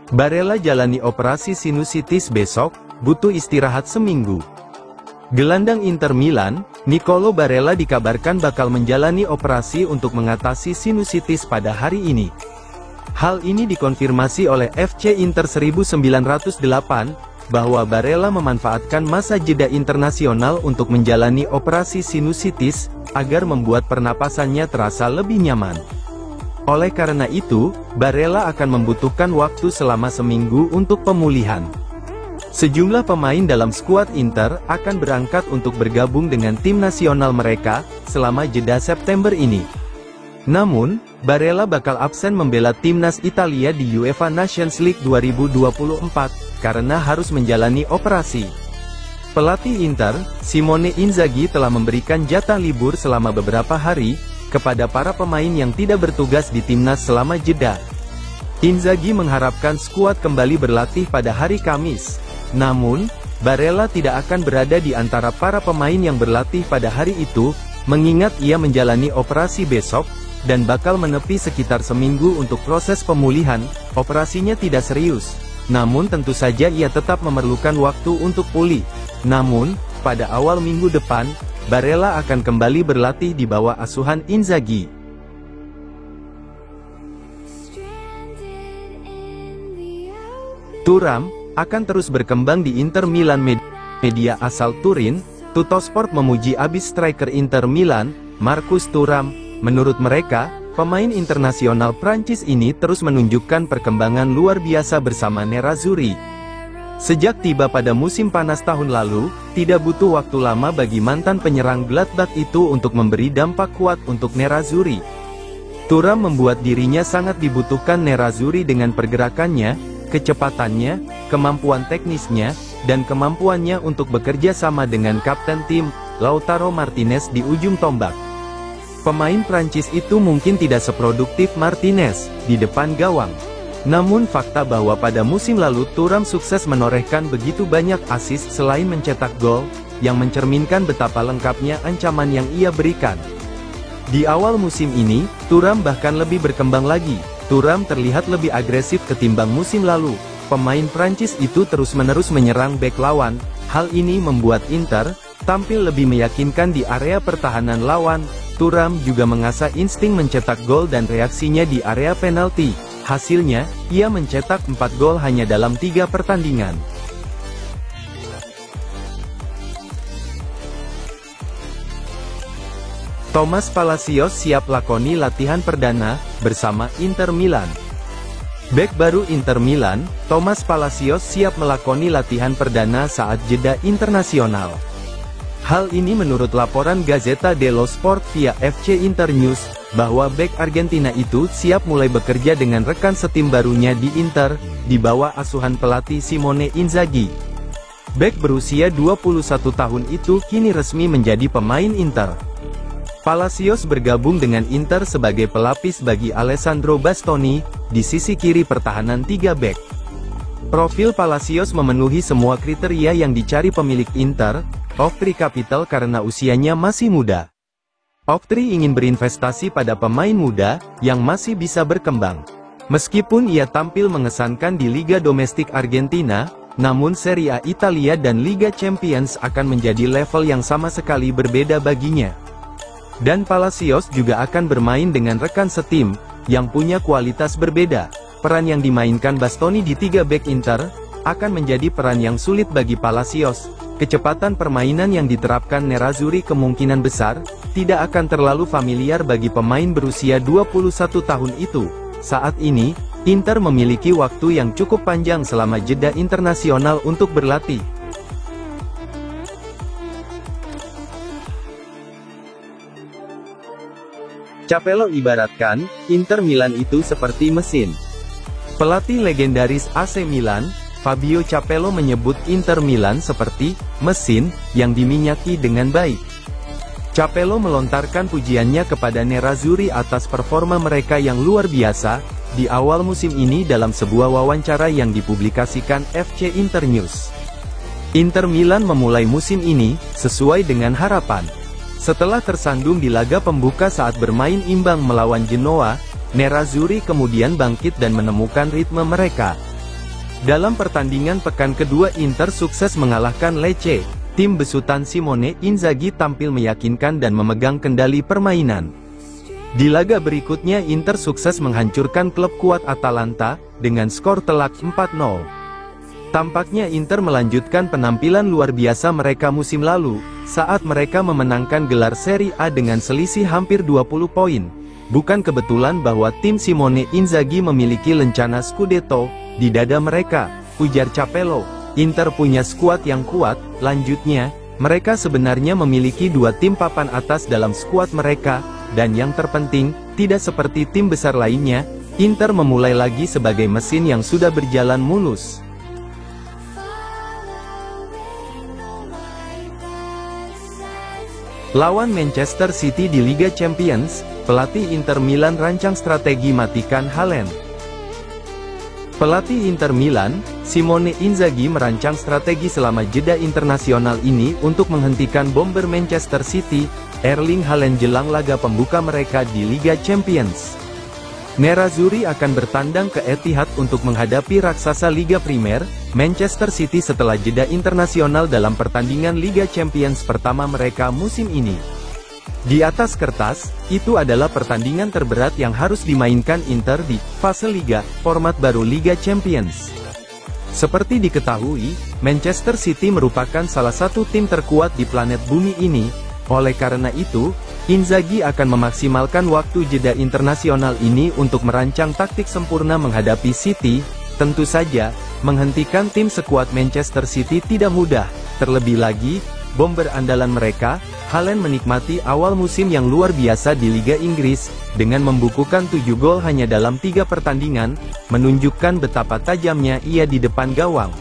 Barella jalani operasi sinusitis besok, butuh istirahat seminggu. Gelandang Inter Milan, Nicolo Barella dikabarkan bakal menjalani operasi untuk mengatasi sinusitis pada hari ini. Hal ini dikonfirmasi oleh FC Inter 1908, bahwa Barella memanfaatkan masa jeda internasional untuk menjalani operasi sinusitis, agar membuat pernapasannya terasa lebih nyaman. Oleh karena itu, Barella akan membutuhkan waktu selama seminggu untuk pemulihan. Sejumlah pemain dalam skuad Inter akan berangkat untuk bergabung dengan tim nasional mereka, selama jeda September ini. Namun, Barella bakal absen membela timnas Italia di UEFA Nations League 2024, karena harus menjalani operasi. Pelatih Inter, Simone Inzaghi telah memberikan jatah libur selama beberapa hari, kepada para pemain yang tidak bertugas di timnas selama jeda. Inzaghi mengharapkan skuad kembali berlatih pada hari Kamis. Namun, Barella tidak akan berada di antara para pemain yang berlatih pada hari itu, mengingat ia menjalani operasi besok, dan bakal menepi sekitar seminggu untuk proses pemulihan. Operasinya tidak serius, namun tentu saja ia tetap memerlukan waktu untuk pulih. Namun, pada awal minggu depan, Barella akan kembali berlatih di bawah asuhan Inzaghi. Thuram akan terus berkembang di Inter Milan. Media asal Turin, Tuttosport memuji abis striker Inter Milan, Marcus Thuram. Menurut mereka, pemain internasional Prancis ini terus menunjukkan perkembangan luar biasa bersama Nerazzurri. Sejak tiba pada musim panas tahun lalu, tidak butuh waktu lama bagi mantan penyerang Gladbach itu untuk memberi dampak kuat untuk Nerazzurri. Thuram membuat dirinya sangat dibutuhkan Nerazzurri dengan pergerakannya, kecepatannya, kemampuan teknisnya, dan kemampuannya untuk bekerja sama dengan kapten tim, Lautaro Martinez di ujung tombak. Pemain Prancis itu mungkin tidak seproduktif Martinez di depan gawang. Namun fakta bahwa pada musim lalu Thuram sukses menorehkan begitu banyak assist selain mencetak gol, yang mencerminkan betapa lengkapnya ancaman yang ia berikan. Di awal musim ini, Thuram bahkan lebih berkembang lagi. Thuram terlihat lebih agresif ketimbang musim lalu. Pemain Prancis itu terus-menerus menyerang bek lawan. Hal ini membuat Inter tampil lebih meyakinkan di area pertahanan lawan. Thuram juga mengasah insting mencetak gol dan reaksinya di area penalti. Hasilnya, ia mencetak 4 gol hanya dalam 3 pertandingan. Thomas Palacios siap lakoni latihan perdana, bersama Inter Milan. Bek baru Inter Milan, Thomas Palacios siap melakoni latihan perdana saat jeda internasional. Hal ini menurut laporan Gazzetta dello Sport via FC Inter News, bahwa bek Argentina itu siap mulai bekerja dengan rekan setim barunya di Inter, di bawah asuhan pelatih Simone Inzaghi. Bek berusia 21 tahun itu kini resmi menjadi pemain Inter. Palacios bergabung dengan Inter sebagai pelapis bagi Alessandro Bastoni, di sisi kiri pertahanan 3 bek. Profil Palacios memenuhi semua kriteria yang dicari pemilik Inter. Oktri Capital karena usianya masih muda. Oktri ingin berinvestasi pada pemain muda, yang masih bisa berkembang. Meskipun ia tampil mengesankan di Liga Domestik Argentina, namun Serie A Italia dan Liga Champions akan menjadi level yang sama sekali berbeda baginya. Dan Palacios juga akan bermain dengan rekan setim, yang punya kualitas berbeda. Peran yang dimainkan Bastoni di 3 bek Inter, akan menjadi peran yang sulit bagi Palacios. Kecepatan permainan yang diterapkan Nerazzurri kemungkinan besar, tidak akan terlalu familiar bagi pemain berusia 21 tahun itu. Saat ini, Inter memiliki waktu yang cukup panjang selama jeda internasional untuk berlatih. Capello ibaratkan, Inter Milan itu seperti mesin. Pelatih legendaris AC Milan, Fabio Capello menyebut Inter Milan seperti mesin yang diminyaki dengan baik. Capello melontarkan pujiannya kepada Nerazzurri atas performa mereka yang luar biasa di awal musim ini dalam sebuah wawancara yang dipublikasikan FC Inter News. Inter Milan memulai musim ini sesuai dengan harapan. Setelah tersandung di laga pembuka saat bermain imbang melawan Genoa, Nerazzurri kemudian bangkit dan menemukan ritme mereka. Dalam pertandingan pekan kedua Inter sukses mengalahkan Lecce. Tim besutan Simone Inzaghi tampil meyakinkan dan memegang kendali permainan. Di laga berikutnya Inter sukses menghancurkan klub kuat Atalanta, dengan skor telak 4-0. Tampaknya Inter melanjutkan penampilan luar biasa mereka musim lalu, saat mereka memenangkan gelar Serie A dengan selisih hampir 20 poin. Bukan kebetulan bahwa tim Simone Inzaghi memiliki lencana Scudetto di dada mereka, ujar Capello. Inter punya skuad yang kuat. Lanjutnya, mereka sebenarnya memiliki dua tim papan atas dalam skuad mereka, dan yang terpenting, tidak seperti tim besar lainnya, Inter memulai lagi sebagai mesin yang sudah berjalan mulus. Lawan Manchester City di Liga Champions, pelatih Inter Milan rancang strategi matikan Haaland. Pelatih Inter Milan, Simone Inzaghi merancang strategi selama jeda internasional ini untuk menghentikan bomber Manchester City, Erling Haaland jelang laga pembuka mereka di Liga Champions. Nerazzurri akan bertandang ke Etihad untuk menghadapi raksasa Liga Primer, Manchester City setelah jeda internasional dalam pertandingan Liga Champions pertama mereka musim ini. Di atas kertas, itu adalah pertandingan terberat yang harus dimainkan Inter di fase Liga, format baru Liga Champions. Seperti diketahui, Manchester City merupakan salah satu tim terkuat di planet bumi ini. Oleh karena itu, Inzaghi akan memaksimalkan waktu jeda internasional ini untuk merancang taktik sempurna menghadapi City. Tentu saja, menghentikan tim sekuat Manchester City tidak mudah, terlebih lagi, bomber andalan mereka, Haaland menikmati awal musim yang luar biasa di Liga Inggris, dengan membukukan 7 gol hanya dalam 3 pertandingan, menunjukkan betapa tajamnya ia di depan gawang.